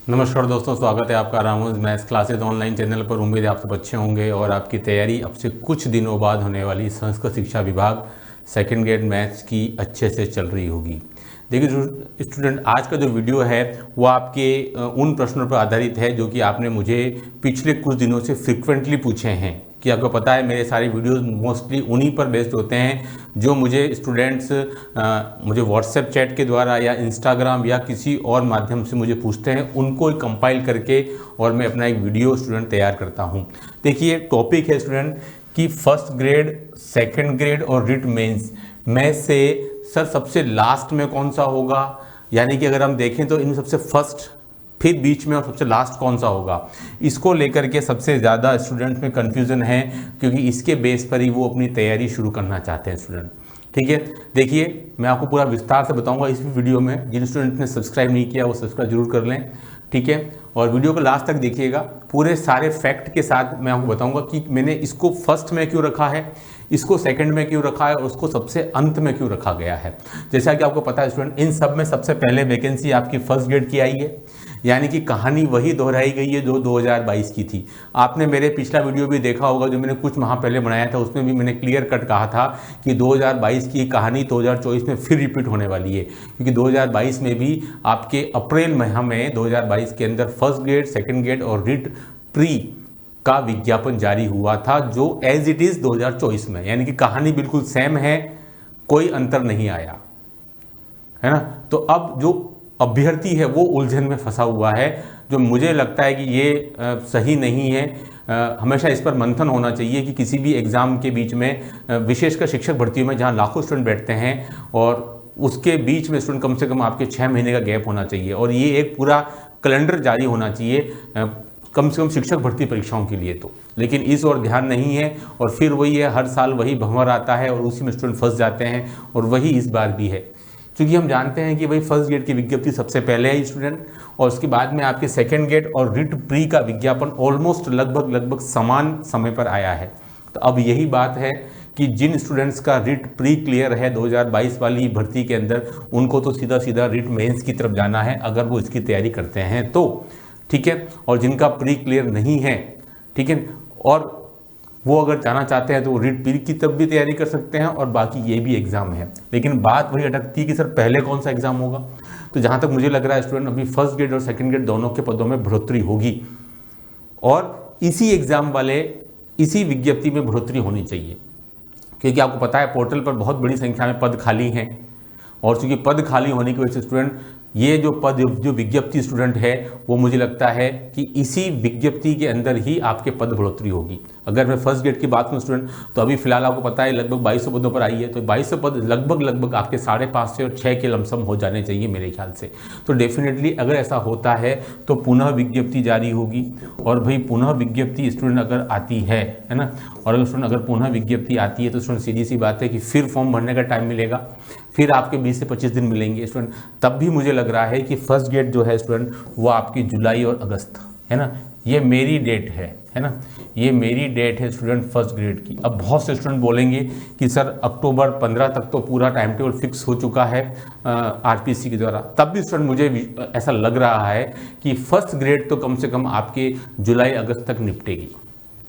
नमस्कार दोस्तों, स्वागत है आपका Ramos maths classes online channel पर। उम्मीद है आप सब अच्छे होंगे और आपकी तैयारी अब से कुछ दिनों बाद होने वाली संस्कृत शिक्षा विभाग सेकंड ग्रेड मैथ्स की अच्छे से चल रही होगी। देखिए स्टूडेंट, आज का जो वीडियो है वो आपके उन प्रश्नों पर आधारित है जो कि आपने मुझे पिछले कुछ दिनों से फ्रिक्वेंटली पूछे हैं। कि आपको पता है मेरे सारे वीडियोस मोस्टली उन्हीं पर बेस्ड होते हैं जो मुझे स्टूडेंट्स मुझे व्हाट्सएप चैट के द्वारा या इंस्टाग्राम या किसी और माध्यम से मुझे पूछते हैं, उनको कंपाइल करके और मैं अपना एक वीडियो स्टूडेंट तैयार करता हूं। देखिए टॉपिक है स्टूडेंट कि फर्स्ट ग्रेड, सेकंड ग्रेड और रिट मेंस में से सर सबसे लास्ट में कौन सा होगा, यानी कि अगर हम देखें तो इनमें सबसे फर्स्ट, फिर बीच में और सबसे लास्ट कौन सा होगा, इसको लेकर के सबसे ज़्यादा स्टूडेंट्स में कन्फ्यूज़न है, क्योंकि इसके बेस पर ही वो अपनी तैयारी शुरू करना चाहते हैं स्टूडेंट। ठीक है, देखिए मैं आपको पूरा विस्तार से बताऊंगा इस वीडियो में। जिन स्टूडेंट ने सब्सक्राइब नहीं किया वो सब्सक्राइब जरूर कर लें, ठीक है। और वीडियो को लास्ट तक देखिएगा, पूरे सारे फैक्ट के साथ मैं आपको बताऊंगा कि मैंने इसको फर्स्ट में क्यों रखा है, इसको सेकंड में क्यों रखा है और उसको सबसे अंत में क्यों रखा गया है। जैसा कि आपको पता है स्टूडेंट, इन सब में सबसे पहले वैकेंसी आपकी फर्स्ट ग्रेड की आई है, यानी कि कहानी वही दोहराई गई है जो 2022 की थी। आपने मेरे पिछला वीडियो भी देखा होगा जो मैंने कुछ माह पहले बनाया था, उसमें भी मैंने क्लियर कट कहा था कि 2022 की कहानी 2024 में फिर रिपीट होने वाली है, क्योंकि 2022 में भी आपके अप्रैल माह में 2022 के अंदर फर्स्ट ग्रेड, सेकेंड ग्रेड और रिट प्री का विज्ञापन जारी हुआ था, जो एज इट इज़ 2024 में, यानी कि कहानी बिल्कुल सेम है, कोई अंतर नहीं आया है ना। तो अब जो अभ्यर्थी है वो उलझन में फंसा हुआ है, जो मुझे लगता है कि ये सही नहीं है। हमेशा इस पर मंथन होना चाहिए कि किसी भी एग्ज़ाम के बीच में, विशेषकर शिक्षक भर्तियों में जहाँ लाखों स्टूडेंट बैठते हैं, और उसके बीच में स्टूडेंट कम से कम आपके 6 महीने का गैप होना चाहिए, और ये एक पूरा कैलेंडर जारी होना चाहिए कम से कम शिक्षक भर्ती परीक्षाओं के लिए तो। लेकिन इस ओर ध्यान नहीं है, और फिर वही है, हर साल वही भंवर आता है और उसी में स्टूडेंट फंस जाते हैं, और वही इस बार भी है। क्योंकि हम जानते हैं कि भाई फर्स्ट ग्रेड की विज्ञप्ति सबसे पहले है स्टूडेंट, और उसके बाद में आपके सेकंड ग्रेड और रिट प्री का विज्ञापन ऑलमोस्ट लगभग समान समय पर आया है। तो अब यही बात है कि जिन स्टूडेंट्स का रिट प्री क्लियर है 2022 वाली भर्ती के अंदर, उनको तो सीधा सीधा रिट मेंस की तरफ जाना है अगर वो इसकी तैयारी करते हैं तो, ठीक है। और जिनका प्री क्लियर नहीं है, ठीक है, और वो अगर जाना चाहते हैं तो वो रिट प्री की तरफ भी तैयारी कर सकते हैं, और बाकी ये भी एग्जाम है। लेकिन बात वही अटकती है कि सर पहले कौन सा एग्जाम होगा। तो जहाँ तक मुझे लग रहा है स्टूडेंट, अभी फर्स्ट ग्रेड और सेकंड ग्रेड दोनों के पदों में बढ़ोतरी होगी, और इसी एग्जाम वाले इसी विज्ञप्ति में बढ़ोतरी होनी चाहिए, क्योंकि आपको पता है पोर्टल पर बहुत बड़ी संख्या में पद खाली हैं, और चूंकि पद खाली होने की वजह से स्टूडेंट ये जो पद, जो विज्ञप्ति स्टूडेंट है, वो मुझे लगता है कि इसी विज्ञप्ति के अंदर ही आपके पद बढ़ोतरी होगी। अगर मैं फर्स्ट ग्रेड की बात करूँ स्टूडेंट, तो अभी फिलहाल आपको पता है लगभग 2200 पदों पर आई है, तो 2200 पद लगभग आपके 5.5 से और 6 के लमसम हो जाने चाहिए मेरे ख्याल से। तो डेफिनेटली अगर ऐसा होता है तो पुनः विज्ञप्ति जारी होगी, और भाई पुनः विज्ञप्ति स्टूडेंट अगर आती है ना, और अगर स्टूडेंट अगर पुनः विज्ञप्ति आती है तो स्टूडेंट सीधी सी बात है कि फिर फॉर्म भरने का टाइम मिलेगा, फिर आपके 20 से 25 दिन मिलेंगे स्टूडेंट। तब भी मुझे लग रहा है कि फर्स्ट ग्रेड जो है स्टूडेंट वो आपकी जुलाई और अगस्त है ना, ये मेरी डेट है ना, ये मेरी डेट है स्टूडेंट फर्स्ट ग्रेड की। अब बहुत से स्टूडेंट बोलेंगे कि सर अक्टूबर 15 तक तो पूरा टाइम टेबल फिक्स हो चुका है आरपीसी के द्वारा। तब भी स्टूडेंट मुझे ऐसा लग रहा है कि फर्स्ट ग्रेड तो कम से कम आपके जुलाई अगस्त तक निपटेगी,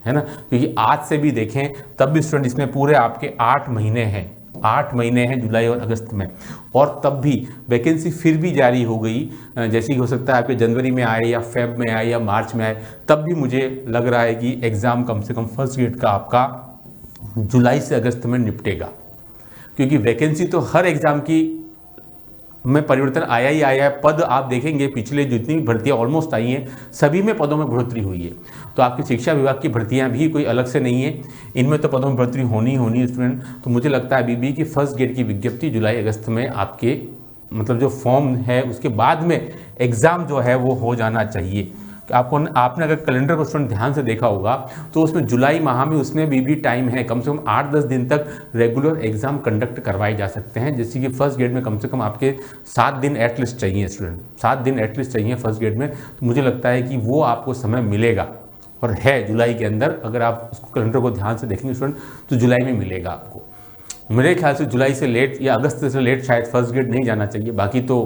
है ना, क्योंकि आज से भी देखें तब भी स्टूडेंट इसमें पूरे आपके 8 महीने हैं, 8 महीने हैं जुलाई और अगस्त में, और तब भी वैकेंसी फिर भी जारी हो गई, जैसे कि हो सकता है आपके जनवरी में आए या फेब में आए या मार्च में आए, तब भी मुझे लग रहा है कि एग्ज़ाम कम से कम फर्स्ट ग्रेड का आपका जुलाई से अगस्त में निपटेगा, क्योंकि वैकेंसी तो हर एग्ज़ाम की में परिवर्तन आया ही आया है। पद आप देखेंगे पिछले जितनी भी भर्तियाँ ऑलमोस्ट आई हैं, सभी में पदों में बढ़ोतरी हुई है। तो आपकी शिक्षा विभाग की भर्तियां भी कोई अलग से नहीं है, इनमें तो पदों में बढ़ोतरी होनी है स्टूडेंट। तो मुझे लगता है अभी भी कि फर्स्ट ग्रेड की विज्ञप्ति जुलाई अगस्त में आपके मतलब जो फॉर्म है उसके बाद में एग्ज़ाम जो है वो हो जाना चाहिए। आपने अगर कैलेंडर को स्टूडेंट ध्यान से देखा होगा तो उसमें जुलाई माह में उसमें भी टाइम है, कम से कम 8-10 दिन तक रेगुलर एग्जाम कंडक्ट करवाए जा सकते हैं। जैसे कि फर्स्ट ग्रेड में कम से कम आपके 7 दिन एटलीस्ट चाहिए स्टूडेंट, 7 दिन एटलीस्ट चाहिए फर्स्ट ग्रेड में। तो मुझे लगता है कि वो आपको समय मिलेगा, और है जुलाई के अंदर। अगर आप उसको कैलेंडर को ध्यान से देखेंगे स्टूडेंट तो जुलाई में मिलेगा आपको। मेरे ख्याल से जुलाई से लेट या अगस्त से लेट शायद फर्स्ट ग्रेड नहीं जाना चाहिए, बाकी तो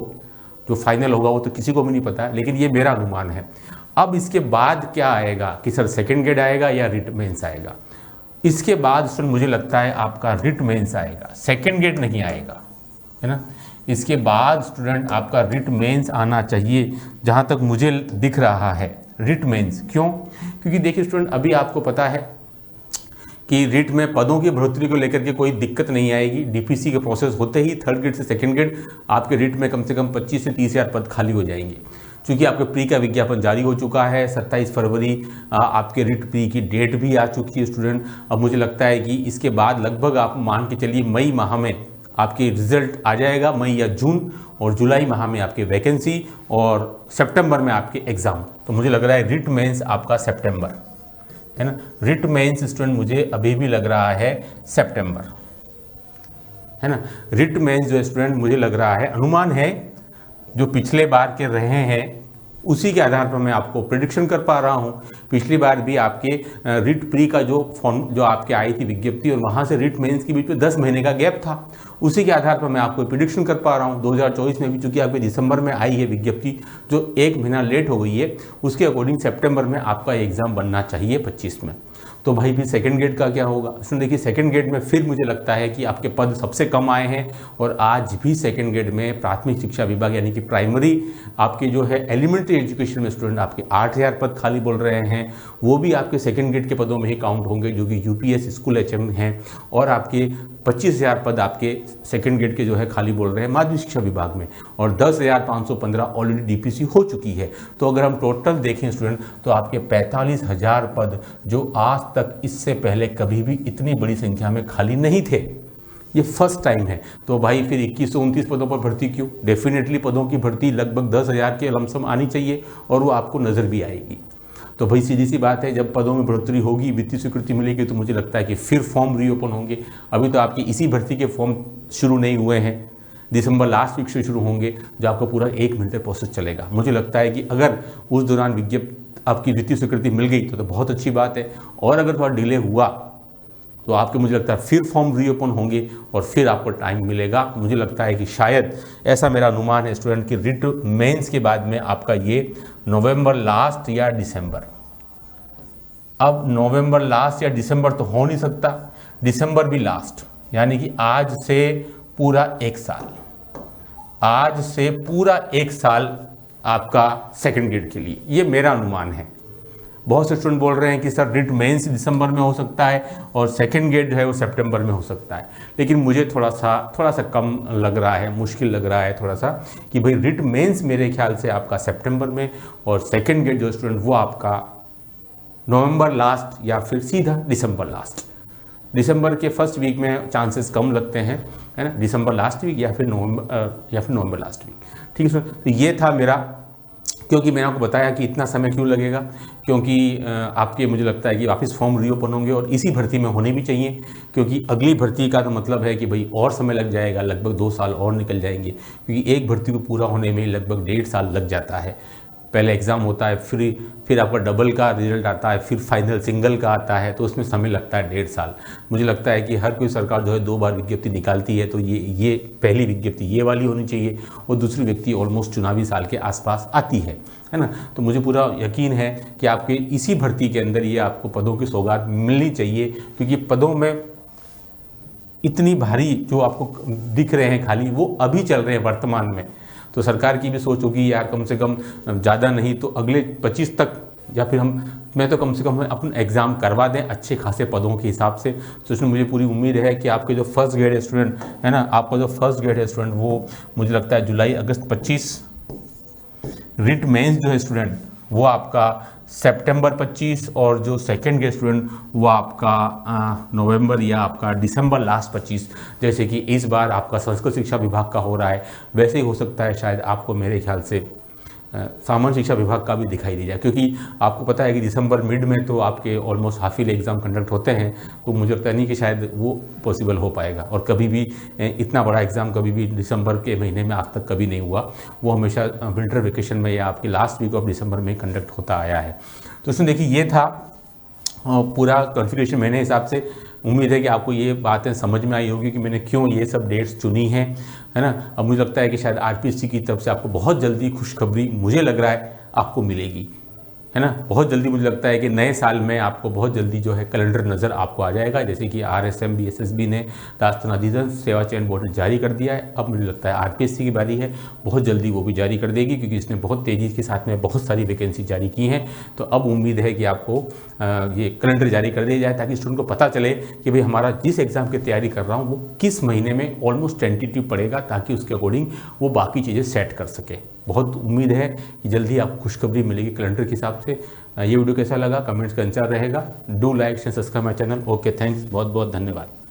जो फाइनल होगा वो तो किसी को भी नहीं पता है, लेकिन ये मेरा अनुमान है। अब इसके बाद क्या आएगा कि सर सेकेंड ग्रेड आएगा या रिट मेंस आएगा। इसके बाद स्टूडेंट मुझे लगता है आपका रिट मेंस आएगा, सेकेंड ग्रेड नहीं आएगा, है ना। इसके बाद स्टूडेंट आपका रिट मेंस आना चाहिए, जहाँ तक मुझे दिख रहा है रिट मेंस। क्यों? क्योंकि देखिए स्टूडेंट, अभी आपको पता है कि रिट में पदों की बढ़ोतरी को लेकर के कोई दिक्कत नहीं आएगी। डीपीसी के प्रोसेस होते ही थर्ड ग्रेड से सेकंड ग्रेड आपके रिट में कम से कम 25 से 30 हज़ार पद खाली हो जाएंगे। क्योंकि आपके प्री का विज्ञापन जारी हो चुका है, 27 फरवरी आपके रिट प्री की डेट भी आ चुकी है स्टूडेंट। अब मुझे लगता है कि इसके बाद लगभग आप मान के चलिए मई माह में आपके रिजल्ट आ जाएगा, मई या जून, और जुलाई माह में आपकी वैकेंसी, और सितंबर में आपके एग्ज़ाम। तो मुझे लग रहा है रिट मेंस आपका सितंबर, है ना। रिट मेंस स्टूडेंट मुझे अभी भी लग रहा है सितंबर, है ना। रिट मेंस जो स्टूडेंट मुझे लग रहा है, अनुमान है जो पिछले बार के रहे हैं उसी के आधार पर मैं आपको प्रेडिक्शन कर पा रहा हूं। पिछली बार भी आपके रिट प्री का जो फॉर्म जो आपके आई थी विज्ञप्ति, और वहां से रिट मेंस के बीच में 10 महीने का गैप था, उसी के आधार पर मैं आपको प्रेडिक्शन कर पा रहा हूं। 2024 में भी चूंकि आपके दिसंबर में आई है विज्ञप्ति, जो 1 महीना लेट हो गई है, उसके अकॉर्डिंग सितंबर में आपका एग्जाम बनना चाहिए 25 में। तो भाई फिर सेकंड ग्रेड का क्या होगा? सुन देखिए, सेकंड ग्रेड में फिर मुझे लगता है कि आपके पद सबसे कम आए हैं, और आज भी सेकंड ग्रेड में प्राथमिक शिक्षा विभाग यानी कि प्राइमरी आपके जो है एलिमेंट्री एजुकेशन में स्टूडेंट आपके 8000 पद खाली बोल रहे हैं। वो भी आपके सेकंड ग्रेड के पदों में ही काउंट होंगे, जो कि यूपीएस स्कूल एचएम हैं, और आपके 25,000 पद आपके सेकंड ग्रेड के जो है खाली बोल रहे हैं माध्यमिक शिक्षा विभाग में, और 10,515 ऑलरेडी डीपीसी हो चुकी है। तो अगर हम टोटल देखें स्टूडेंट, तो आपके 45,000 पद जो आज तक इससे पहले कभी भी इतनी बड़ी संख्या में खाली नहीं थे, ये फर्स्ट टाइम है। तो भाई फिर 2129 पदों पर भर्ती क्यों? डेफिनेटली पदों की भर्ती लगभग 10,000 के लमसम आनी चाहिए, और वो आपको नज़र भी आएगी। तो भाई सीधी सी बात है, जब पदों में बढ़ोतरी होगी, वित्तीय स्वीकृति मिलेगी, तो मुझे लगता है कि फिर फॉर्म रीओपन होंगे। अभी तो आपकी इसी भर्ती के फॉर्म शुरू नहीं हुए हैं, दिसंबर लास्ट वीक से शुरू होंगे, जो आपको पूरा 1 महीने तक प्रोसेस चलेगा। मुझे लगता है कि अगर उस दौरान विज्ञप्ति आपकी वित्तीय स्वीकृति मिल गई तो बहुत अच्छी बात है, और अगर थोड़ा डिले हुआ तो आपके मुझे लगता है फिर फॉर्म रीओपन होंगे, और फिर आपको टाइम मिलेगा। मुझे लगता है कि शायद ऐसा मेरा अनुमान है स्टूडेंट कि रिट मेंस के बाद में आपका ये नवंबर लास्ट या दिसंबर, अब नवंबर लास्ट या दिसंबर तो हो नहीं सकता, दिसंबर भी लास्ट, यानी कि आज से पूरा 1 साल, आज से पूरा 1 साल आपका सेकंड ग्रेड के लिए, ये मेरा अनुमान है। बहुत से स्टूडेंट बोल रहे हैं कि सर रिट मेंस दिसंबर में हो सकता है और सेकंड ग्रेड जो है वो सितंबर में हो सकता है, लेकिन मुझे थोड़ा सा कम लग रहा है, मुश्किल लग रहा है थोड़ा सा, कि भाई रिट मेंस मेरे ख्याल से आपका सितंबर में, और सेकंड ग्रेड जो स्टूडेंट वो आपका नवंबर लास्ट या फिर सीधा दिसंबर लास्ट। दिसंबर के फर्स्ट वीक में चांसेस कम लगते हैं, है ना, दिसंबर लास्ट वीक या फिर नवंबर लास्ट वीक। ठीक है सर, तो ये था मेरा, क्योंकि मैंने आपको बताया कि इतना समय क्यों लगेगा, क्योंकि आपके मुझे लगता है कि वापस फॉर्म रीओपन होंगे, और इसी भर्ती में होने भी चाहिए, क्योंकि अगली भर्ती का तो मतलब है कि भाई और समय लग जाएगा, लगभग 2 साल और निकल जाएंगे, क्योंकि एक भर्ती को पूरा होने में लगभग 1.5 साल लग जाता है। पहले एग्ज़ाम होता है, फिर आपका डबल का रिजल्ट आता है, फिर फाइनल सिंगल का आता है, तो उसमें समय लगता है 1.5 साल। मुझे लगता है कि हर कोई सरकार जो है 2 बार विज्ञप्ति निकालती है, तो ये पहली विज्ञप्ति ये वाली होनी चाहिए, और दूसरी विज्ञप्ति ऑलमोस्ट चुनावी साल के आसपास आती है ना। तो मुझे पूरा यकीन है कि आपके इसी भर्ती के अंदर ये आपको पदों की सौगात मिलनी चाहिए, क्योंकि पदों में इतनी भारी जो आपको दिख रहे हैं खाली, वो अभी चल रहे हैं वर्तमान में। तो सरकार की भी सोच होगी यार कम से कम ज़्यादा नहीं तो अगले 25 तक, या फिर मैं तो कम से कम अपना एग्ज़ाम करवा दें अच्छे खासे पदों के हिसाब से। तो इसमें मुझे पूरी उम्मीद है कि आपके जो फर्स्ट ग्रेड स्टूडेंट है ना, आपका जो फर्स्ट ग्रेड स्टूडेंट वो मुझे लगता है जुलाई अगस्त 25, रिट मेंस जो है स्टूडेंट वो आपका सितंबर 25, और जो सेकंड ग्रेड स्टूडेंट वो आपका नवंबर या आपका दिसंबर लास्ट 25। जैसे कि इस बार आपका संस्कृत शिक्षा विभाग का हो रहा है, वैसे ही हो सकता है शायद आपको मेरे ख्याल से सामान्य शिक्षा विभाग का भी दिखाई दे जाए, क्योंकि आपको पता है कि दिसंबर मिड में तो आपके almost half yearly exam conduct होते हैं। तो मुझे लगता नहीं कि शायद वो पॉसिबल हो पाएगा, और कभी भी इतना बड़ा एग्ज़ाम कभी भी दिसंबर के महीने में आज तक कभी नहीं हुआ, वो हमेशा विंटर वेकेशन में या आपके लास्ट वीक ऑफ दिसंबर में कंडक्ट होता आया है। तो उसमें देखिए ये था पूरा कॉन्फ़िगरेशन मेरे हिसाब से, उम्मीद है कि आपको ये बातें समझ में आई होगी कि मैंने क्यों ये सब डेट्स चुनी हैं, है ना। अब मुझे लगता है कि शायद आरपीएससी की तरफ से आपको बहुत जल्दी खुशखबरी, मुझे लग रहा है, आपको मिलेगी, है ना। बहुत जल्दी मुझे लगता है कि नए साल में आपको बहुत जल्दी जो है कैलेंडर नज़र आपको आ जाएगा, जैसे कि आरएसएम बीएसएसबी ने राष्ट्रीय अधिगम सेवा चयन बोर्ड जारी कर दिया है। अब मुझे लगता है आरपीएससी की बारी है, बहुत जल्दी वो भी जारी कर देगी, क्योंकि इसने बहुत तेज़ी के साथ में बहुत सारी वैकेंसी जारी की हैं। तो अब उम्मीद है कि आपको ये कैलेंडर जारी कर दिया जाए, ताकि स्टूडेंट को पता चले कि भाई हमारा जिस एग्ज़ाम की तैयारी कर रहा हूँ वो किस महीने में ऑलमोस्ट टेंटेटिव पड़ेगा, ताकि उसके अकॉर्डिंग वो बाकी चीज़ें सेट कर सके। बहुत उम्मीद है कि जल्दी आपको खुशखबरी मिलेगी कैलेंडर के हिसाब से। ये वीडियो कैसा लगा कमेंट्स का इंतजार रहेगा। Do like share subscribe my channel. Okay, thanks, बहुत बहुत धन्यवाद।